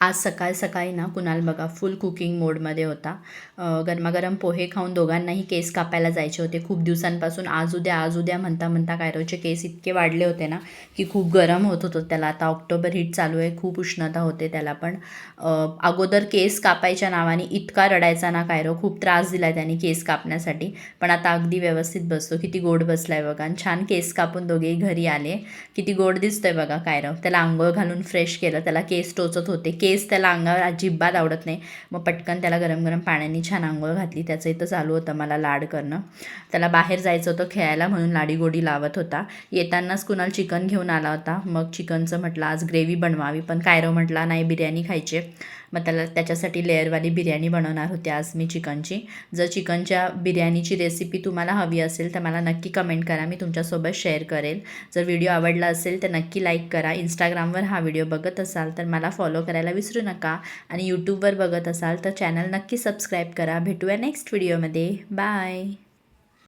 आज सकाळी ना कुणाल बघा फुल कुकिंग मोडमध्ये होता. गरमागरम पोहे खाऊन दोघांनाही केस कापायला जायचे होते. खूप दिवसांपासून आज उद्या म्हणता म्हणता कायरोचे केस इतके वाढले होते ना की खूप गरम होत होतं त्याला. आता ऑक्टोबर हीट चालू आहे, खूप उष्णता होते त्याला. पण अगोदर केस कापायच्या नावाने इतका रडायचा ना कायरो, खूप त्रास दिला त्याने केस कापण्यासाठी. पण आता अगदी व्यवस्थित बसतो. किती गोड बसलाय बघा. आणि छान केस कापून दोघेही घरी आले. किती गोड दिसतोय बघा कायरो. त्याला आंघोळ घालून फ्रेश केलं. त्याला केस टोचत होते. केस त्याला अंगावर अजिबात आवडत नाही. मग पटकन त्याला गरम गरम पाण्याने छान आंघोळ घातली. त्याचं इथं चालू होतं मला लाड करणं. त्याला बाहेर जायचं होतं खेळायला म्हणून लाडीगोडी लावत होता. येतानाच कुणाल चिकन घेऊन आला होता. मग चिकनचं म्हटलं आज ग्रेव्ही बनवावी, पण कायरो म्हटला नाही बिर्याणी खायची. मग त्याच्यासाठी लेअरवाली बिर्याणी बनवणार होते आज मी चिकनची. जर चिकनच्या बिर्याणीची रेसिपी तुम्हाला हवी असेल तर मला नक्की कमेंट करा, मी तुमच्यासोबत शेअर करेल. जर व्हिडिओ आवडला असेल तर नक्की लाईक करा. इंस्टाग्रामवर हा व्हिडिओ बघत असाल तर मला फॉलो करायला विसरू नका. आणि यूट्यूबवर बघत असाल तर चॅनल नक्की सबस्क्राईब करा. भेटूया नेक्स्ट व्हिडिओमध्ये. बाय.